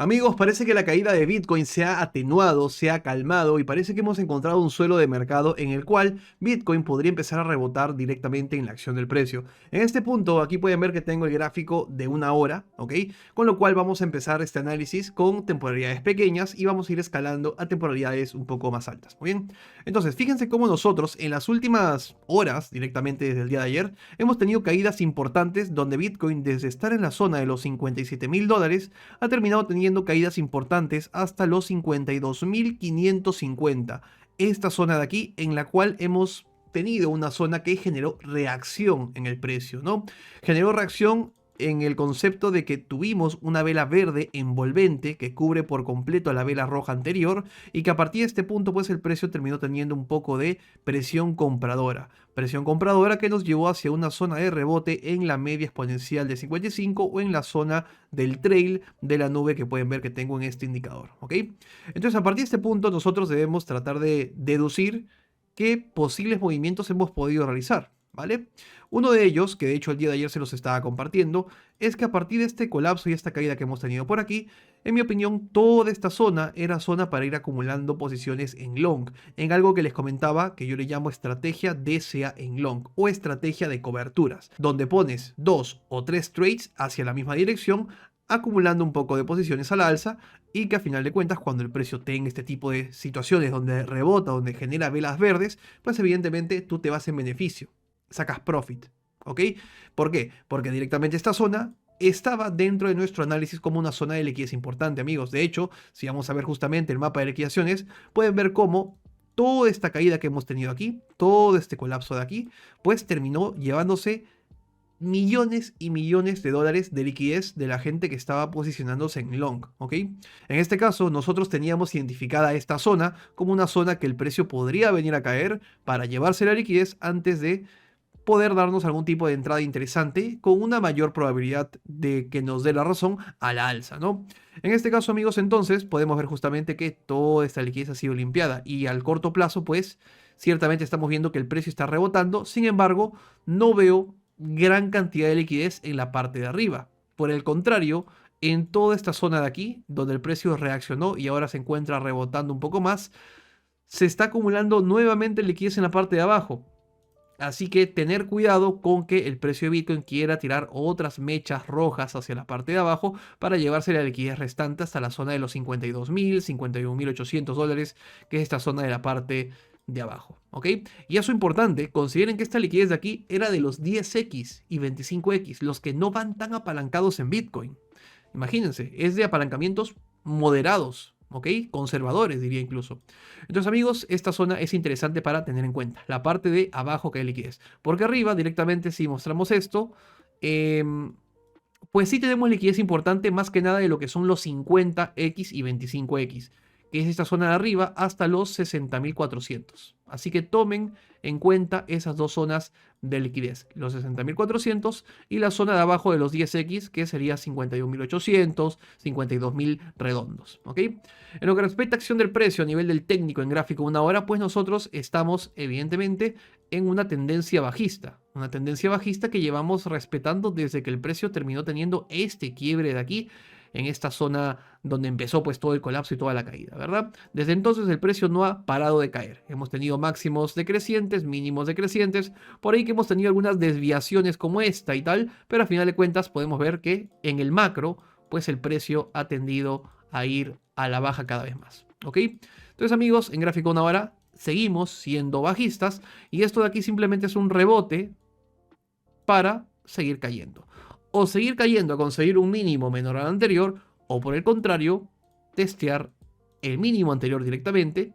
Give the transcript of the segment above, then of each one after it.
Amigos, parece que la caída de Bitcoin se ha atenuado, se ha calmado y parece que hemos encontrado un suelo de mercado en el cual Bitcoin podría empezar a rebotar directamente en la acción del precio. En este punto, aquí pueden ver que tengo el gráfico de una hora, ¿ok? Con lo cual vamos a empezar este análisis con temporalidades pequeñas y vamos a ir escalando a temporalidades un poco más altas, ¿muy bien? Entonces, fíjense cómo nosotros en las últimas horas, directamente desde el día de ayer, hemos tenido caídas importantes donde Bitcoin, desde estar en la zona de los $57.000, ha terminado teniendo caídas importantes hasta los 52.550. Esta zona de aquí en la cual hemos tenido una zona que generó reacción en el precio, ¿no? Generó reacción en el concepto de que tuvimos una vela verde envolvente que cubre por completo a la vela roja anterior y que a partir de este punto pues el precio terminó teniendo un poco de presión compradora. Presión compradora que nos llevó hacia una zona de rebote en la media exponencial de 55 o en la zona del trail de la nube que pueden ver que tengo en este indicador, ¿ok? Entonces a partir de este punto nosotros debemos tratar de deducir qué posibles movimientos hemos podido realizar, ¿vale? Uno de ellos, que de hecho el día de ayer se los estaba compartiendo, es que a partir de este colapso y esta caída que hemos tenido por aquí, en mi opinión, toda esta zona era zona para ir acumulando posiciones en long, en algo que les comentaba que yo le llamo estrategia DCA en long o estrategia de coberturas, donde pones 2 o 3 trades hacia la misma dirección, acumulando un poco de posiciones a la alza y que a final de cuentas cuando el precio tenga este tipo de situaciones donde rebota, donde genera velas verdes, pues evidentemente tú te vas en beneficio, sacas profit, ¿ok? ¿Por qué? Porque directamente esta zona estaba dentro de nuestro análisis como una zona de liquidez importante, amigos. De hecho, si vamos a ver justamente el mapa de liquidaciones, pueden ver cómo toda esta caída que hemos tenido aquí, todo este colapso de aquí, pues terminó llevándose millones y millones de dólares de liquidez de la gente que estaba posicionándose en long, ¿ok? En este caso, nosotros teníamos identificada esta zona como una zona que el precio podría venir a caer para llevarse la liquidez antes de poder darnos algún tipo de entrada interesante con una mayor probabilidad de que nos dé la razón a la alza, ¿no? En este caso, amigos, entonces podemos ver justamente que toda esta liquidez ha sido limpiada y al corto plazo, pues, ciertamente estamos viendo que el precio está rebotando. Sin embargo, no veo gran cantidad de liquidez en la parte de arriba. Por el contrario, en toda esta zona de aquí, donde el precio reaccionó y ahora se encuentra rebotando un poco más, se está acumulando nuevamente liquidez en la parte de abajo. Así que tener cuidado con que el precio de Bitcoin quiera tirar otras mechas rojas hacia la parte de abajo para llevarse la liquidez restante hasta la zona de los 52.000, 51.800 dólares, que es esta zona de la parte de abajo, ¿ok? Y eso es importante, consideren que esta liquidez de aquí era de los 10x y 25x, los que no van tan apalancados en Bitcoin. Imagínense, es de apalancamientos moderados, ¿ok? Conservadores, diría incluso. Entonces, amigos, esta zona es interesante para tener en cuenta. La parte de abajo que hay liquidez. Porque arriba, directamente, si mostramos esto, pues sí tenemos liquidez importante, más que nada de lo que son los 50x y 25x, que es esta zona de arriba hasta los 60.400. Así que tomen en cuenta esas dos zonas de liquidez, los 60.400 y la zona de abajo de los 10x, que sería 51.800, 52.000 redondos, ¿ok? En lo que respecta a acción del precio a nivel del técnico en gráfico de una hora, pues nosotros estamos evidentemente en una tendencia bajista que llevamos respetando desde que el precio terminó teniendo este quiebre de aquí, en esta zona donde empezó pues todo el colapso y toda la caída, ¿verdad? Desde entonces el precio no ha parado de caer. Hemos tenido máximos decrecientes, mínimos decrecientes, por ahí que hemos tenido algunas desviaciones como esta y tal, pero a final de cuentas podemos ver que en el macro pues el precio ha tendido a ir a la baja cada vez más, ¿ok? Entonces, amigos, en gráfico de una hora seguimos siendo bajistas y esto de aquí simplemente es un rebote para seguir cayendo. O seguir cayendo a conseguir un mínimo menor al anterior, o por el contrario, testear el mínimo anterior directamente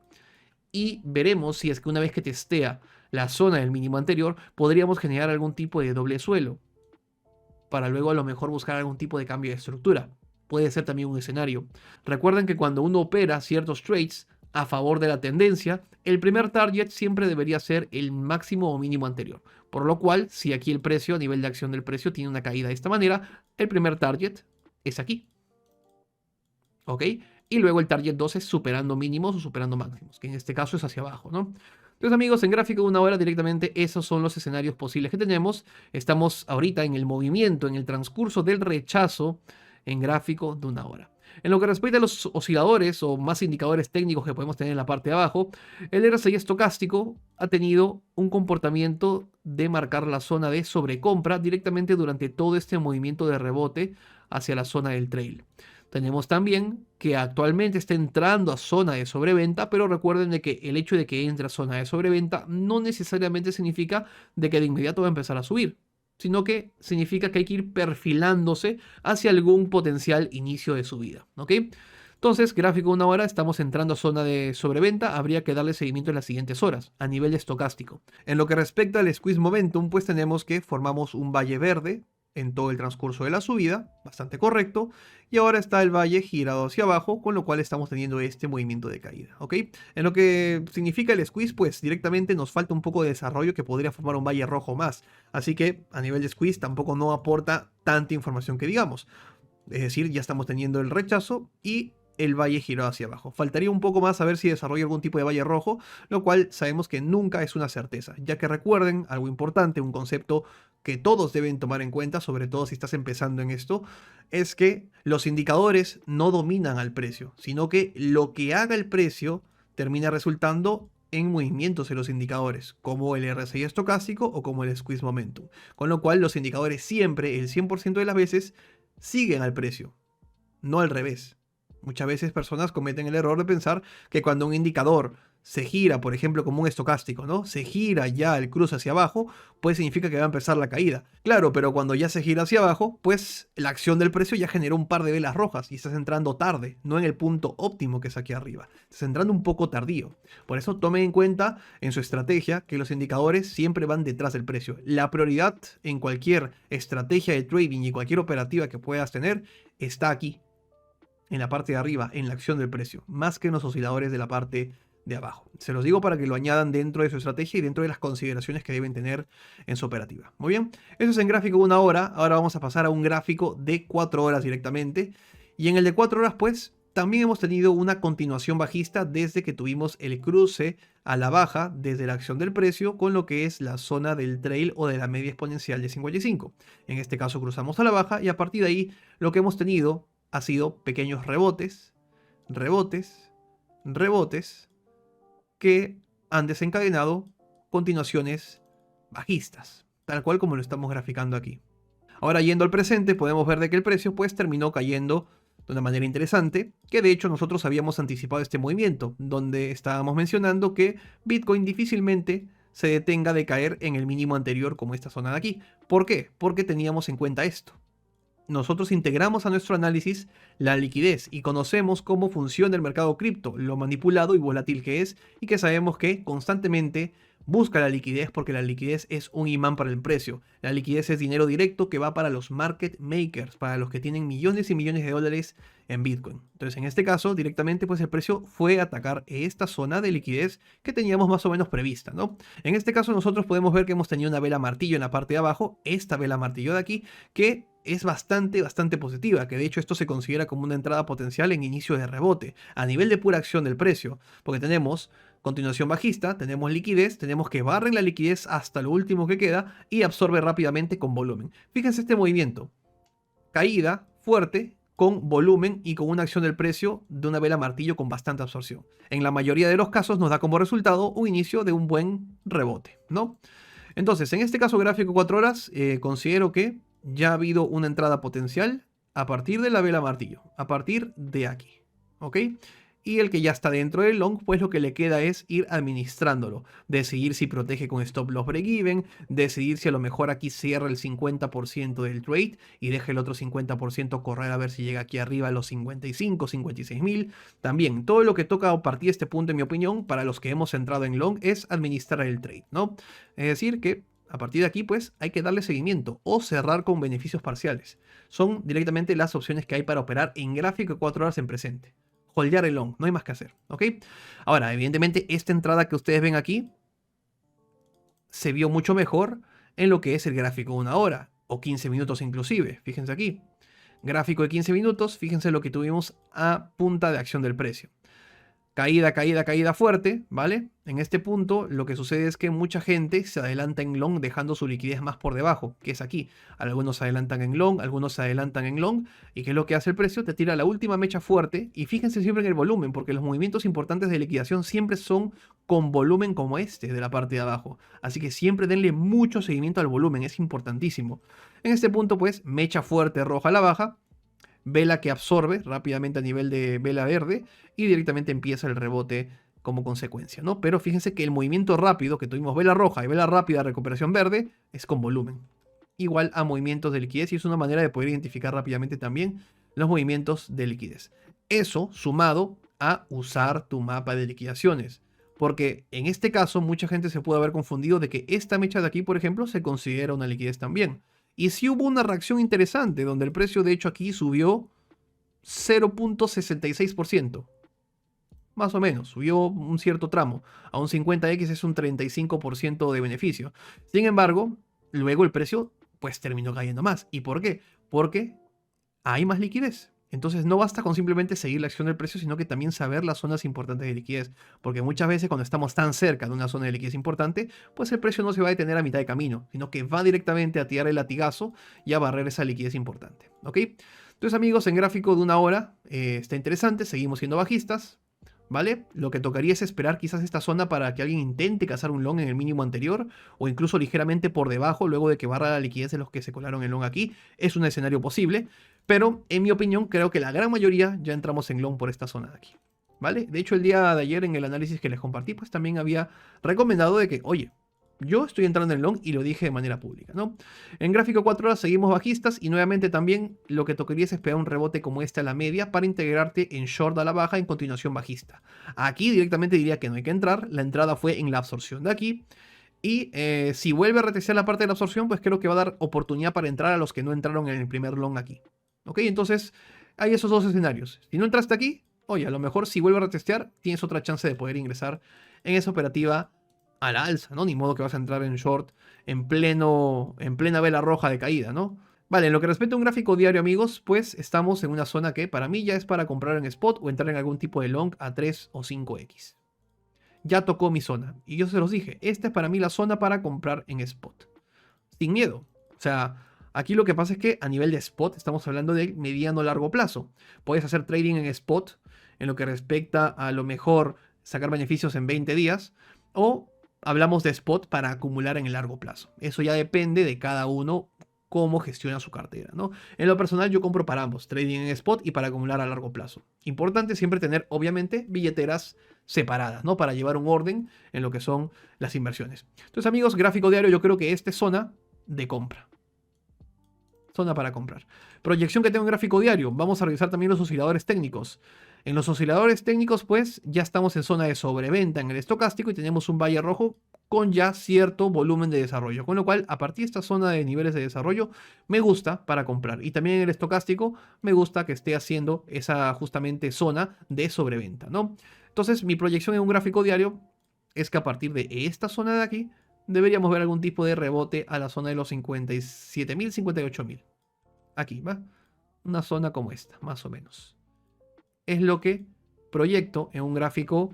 y veremos si es que una vez que testea la zona del mínimo anterior, podríamos generar algún tipo de doble suelo para luego a lo mejor buscar algún tipo de cambio de estructura. Puede ser también un escenario. Recuerden que cuando uno opera ciertos trades a favor de la tendencia, el primer target siempre debería ser el máximo o mínimo anterior. Por lo cual, si aquí el precio, a nivel de acción del precio, tiene una caída de esta manera, el primer target es aquí. ¿Ok? Y luego el target 2 es superando mínimos o superando máximos, que en este caso es hacia abajo, ¿no? Entonces, amigos, en gráfico de una hora directamente esos son los escenarios posibles que tenemos. Estamos ahorita en el movimiento, en el transcurso del rechazo en gráfico de una hora. En lo que respecta a los osciladores o más indicadores técnicos que podemos tener en la parte de abajo, el RSI estocástico ha tenido un comportamiento de marcar la zona de sobrecompra directamente durante todo este movimiento de rebote hacia la zona del trail. Tenemos también que actualmente está entrando a zona de sobreventa, pero recuerden de que el hecho de que entre a zona de sobreventa no necesariamente significa de que de inmediato va a empezar a subir, sino que significa que hay que ir perfilándose hacia algún potencial inicio de subida, ¿ok? Entonces, gráfico de una hora, estamos entrando a zona de sobreventa, habría que darle seguimiento en las siguientes horas, a nivel estocástico. En lo que respecta al squeeze momentum, pues tenemos que formamos un valle verde en todo el transcurso de la subida, bastante correcto, y ahora está el valle girado hacia abajo, con lo cual estamos teniendo este movimiento de caída, ¿ok? En lo que significa el squeeze, pues directamente nos falta un poco de desarrollo que podría formar un valle rojo más, así que a nivel de squeeze tampoco no aporta tanta información que digamos, es decir, ya estamos teniendo el rechazo y el valle girado hacia abajo. Faltaría un poco más a ver si desarrolla algún tipo de valle rojo, lo cual sabemos que nunca es una certeza, ya que recuerden algo importante, un concepto que todos deben tomar en cuenta, sobre todo si estás empezando en esto, es que los indicadores no dominan al precio, sino que lo que haga el precio termina resultando en movimientos en los indicadores, como el RSI estocástico o como el squeeze momentum. Con lo cual los indicadores siempre, el 100% de las veces, siguen al precio, no al revés. Muchas veces personas cometen el error de pensar que cuando un indicador se gira, por ejemplo, como un estocástico, ¿no? Se gira ya el cruce hacia abajo, pues significa que va a empezar la caída. Claro, pero cuando ya se gira hacia abajo, pues la acción del precio ya generó un par de velas rojas y estás entrando tarde, no en el punto óptimo que es aquí arriba. Estás entrando un poco tardío. Por eso tomen en cuenta en su estrategia que los indicadores siempre van detrás del precio. La prioridad en cualquier estrategia de trading y cualquier operativa que puedas tener está aquí, en la parte de arriba, en la acción del precio, más que en los osciladores de la parte de abajo. Se los digo para que lo añadan dentro de su estrategia y dentro de las consideraciones que deben tener en su operativa. Muy bien, eso es en gráfico de una hora. Ahora vamos a pasar a un gráfico de 4 horas directamente. Y en el de 4 horas, pues, también hemos tenido una continuación bajista desde que tuvimos el cruce a la baja desde la acción del precio con lo que es la zona del trail o de la media exponencial de 55. En este caso cruzamos a la baja y a partir de ahí lo que hemos tenido ha sido pequeños rebotes, rebotes, rebotes, que han desencadenado continuaciones bajistas, tal cual como lo estamos graficando aquí. Ahora, yendo al presente, podemos ver de que el precio pues terminó cayendo de una manera interesante, que de hecho nosotros habíamos anticipado este movimiento, donde estábamos mencionando que Bitcoin difícilmente se detenga de caer en el mínimo anterior como esta zona de aquí. ¿Por qué? Porque teníamos en cuenta esto. Nosotros integramos a nuestro análisis la liquidez y conocemos cómo funciona el mercado cripto, lo manipulado y volátil que es, y que sabemos que constantemente busca la liquidez porque la liquidez es un imán para el precio. La liquidez es dinero directo que va para los market makers, para los que tienen millones y millones de dólares en Bitcoin. Entonces, en este caso, directamente pues el precio fue a atacar esta zona de liquidez que teníamos más o menos prevista, ¿no? En este caso nosotros podemos ver que hemos tenido una vela martillo en la parte de abajo, esta vela martillo de aquí, que es bastante positiva, que de hecho esto se considera como una entrada potencial en inicio de rebote, a nivel de pura acción del precio, porque tenemos continuación bajista, tenemos liquidez, tenemos que barren la liquidez hasta lo último que queda y absorbe rápidamente con volumen. Fíjense este movimiento, caída fuerte con volumen y con una acción del precio de una vela martillo con bastante absorción. En la mayoría de los casos nos da como resultado un inicio de un buen rebote, ¿no? Entonces, en este caso gráfico 4 horas, considero que ya ha habido una entrada potencial a partir de la vela martillo, a partir de aquí, ¿ok? Y el que ya está dentro del long, pues lo que le queda es ir administrándolo, decidir si protege con stop loss break even, decidir si a lo mejor aquí cierra el 50% del trade y deja el otro 50% correr a ver si llega aquí arriba a los 55, 56 mil. También, todo lo que toca a partir de este punto, en mi opinión, para los que hemos entrado en long, es administrar el trade, ¿no? Es decir, que a partir de aquí, pues, hay que darle seguimiento o cerrar con beneficios parciales. Son directamente las opciones que hay para operar en gráfico de 4 horas en presente. Holdear el long, no hay más que hacer, ¿ok? Ahora, evidentemente, esta entrada que ustedes ven aquí se vio mucho mejor en lo que es el gráfico de 1 hora o 15 minutos inclusive. Fíjense aquí. Gráfico de 15 minutos, fíjense lo que tuvimos a punta de acción del precio. caída, caída, caída fuerte, ¿vale? En este punto lo que sucede es que mucha gente se adelanta en long dejando su liquidez más por debajo, que es aquí. Algunos se adelantan en long, algunos se adelantan en long. ¿Y qué es lo que hace el precio? Te tira la última mecha fuerte y fíjense siempre en el volumen, porque los movimientos importantes de liquidación siempre son con volumen como este de la parte de abajo. Así que siempre denle mucho seguimiento al volumen, es importantísimo. En este punto pues mecha fuerte roja a la baja, vela que absorbe rápidamente a nivel de vela verde y directamente empieza el rebote como consecuencia, ¿no? Pero fíjense que el movimiento rápido, que tuvimos vela roja y vela rápida recuperación verde, es con volumen. Igual a movimientos de liquidez y es una manera de poder identificar rápidamente también los movimientos de liquidez. Eso sumado a usar tu mapa de liquidaciones. Porque en este caso mucha gente se puede haber confundido de que esta mecha de aquí, por ejemplo, se considera una liquidez también. Y sí hubo una reacción interesante, donde el precio de hecho aquí subió 0.66%. Más o menos, subió un cierto tramo. A un 50X es un 35% de beneficio. Sin embargo, luego el precio pues terminó cayendo más. ¿Y por qué? Porque hay más liquidez. Entonces no basta con simplemente seguir la acción del precio, sino que también saber las zonas importantes de liquidez. Porque muchas veces cuando estamos tan cerca de una zona de liquidez importante, pues el precio no se va a detener a mitad de camino, sino que va directamente a tirar el latigazo y a barrer esa liquidez importante. ¿Ok? Entonces amigos, en gráfico de una hora está interesante, seguimos siendo bajistas. ¿Vale? Lo que tocaría es esperar quizás esta zona para que alguien intente cazar un long en el mínimo anterior o incluso ligeramente por debajo luego de que barra la liquidez de los que se colaron en long aquí. Es un escenario posible, pero en mi opinión creo que la gran mayoría ya entramos en long por esta zona de aquí. ¿Vale? De hecho el día de ayer en el análisis que les compartí pues también había recomendado de que, oye, yo estoy entrando en long y lo dije de manera pública, ¿no? En gráfico 4 horas seguimos bajistas y nuevamente también lo que tocaría es esperar un rebote como este a la media para integrarte en short a la baja en continuación bajista. Aquí directamente diría que no hay que entrar, la entrada fue en la absorción de aquí y si vuelve a retestear la parte de la absorción pues creo que va a dar oportunidad para entrar a los que no entraron en el primer long aquí. ¿Ok? Entonces hay esos dos escenarios. Si no entraste aquí, oye, a lo mejor si vuelve a retestear tienes otra chance de poder ingresar en esa operativa a la alza, ¿no? Ni modo que vas a entrar en short en plena vela roja de caída, ¿no? Vale, en lo que respecta a un gráfico diario, amigos, pues estamos en una zona que para mí ya es para comprar en spot o entrar en algún tipo de long a 3 o 5X. Ya tocó mi zona. Y yo se los dije, esta es para mí la zona para comprar en spot. Sin miedo. O sea, aquí lo que pasa es que a nivel de spot estamos hablando de mediano a largo plazo. Puedes hacer trading en spot en lo que respecta a lo mejor sacar beneficios en 20 días o hablamos de spot para acumular en el largo plazo. Eso ya depende de cada uno cómo gestiona su cartera, ¿no? En lo personal yo compro para ambos, trading en spot y para acumular a largo plazo. Importante siempre tener, obviamente, billeteras separadas, ¿no? Para llevar un orden en lo que son las inversiones. Entonces, amigos, gráfico diario, yo creo que esta es zona de compra. Zona para comprar. Proyección que tengo en gráfico diario. Vamos a revisar también los osciladores técnicos. En los osciladores técnicos, pues, ya estamos en zona de sobreventa en el estocástico y tenemos un valle rojo con ya cierto volumen de desarrollo. Con lo cual, a partir de esta zona de niveles de desarrollo, me gusta para comprar. Y también en el estocástico, me gusta que esté haciendo esa justamente zona de sobreventa, ¿no? Entonces, mi proyección en un gráfico diario es que a partir de esta zona de aquí, deberíamos ver algún tipo de rebote a la zona de los 57.000, 58.000. Aquí, ¿va? Una zona como esta, más o menos. Es lo que proyecto en un gráfico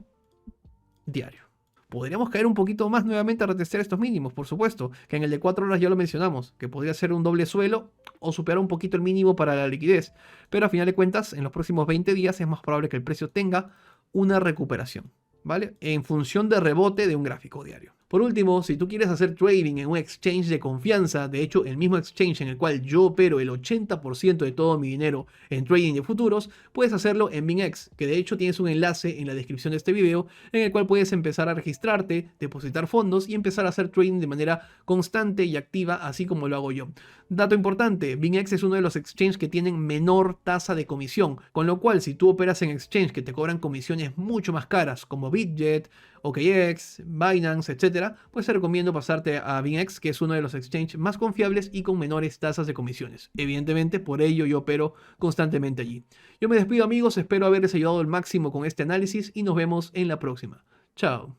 diario. Podríamos caer un poquito más nuevamente a retestear estos mínimos, por supuesto, que en el de 4 horas ya lo mencionamos, que podría ser un doble suelo o superar un poquito el mínimo para la liquidez. Pero a final de cuentas, en los próximos 20 días es más probable que el precio tenga una recuperación, ¿vale? En función de rebote de un gráfico diario. Por último, si tú quieres hacer trading en un exchange de confianza, de hecho el mismo exchange en el cual yo opero el 80% de todo mi dinero en trading de futuros, puedes hacerlo en BingX, que de hecho tienes un enlace en la descripción de este video en el cual puedes empezar a registrarte, depositar fondos y empezar a hacer trading de manera constante y activa, así como lo hago yo. Dato importante, BingX es uno de los exchanges que tienen menor tasa de comisión, con lo cual si tú operas en exchange que te cobran comisiones mucho más caras como Bitget, OKX, Binance, etc., pues te recomiendo pasarte a BingX, que es uno de los exchanges más confiables y con menores tasas de comisiones. Evidentemente, por ello yo opero constantemente allí. Yo me despido, amigos, espero haberles ayudado al máximo con este análisis y nos vemos en la próxima. Chao.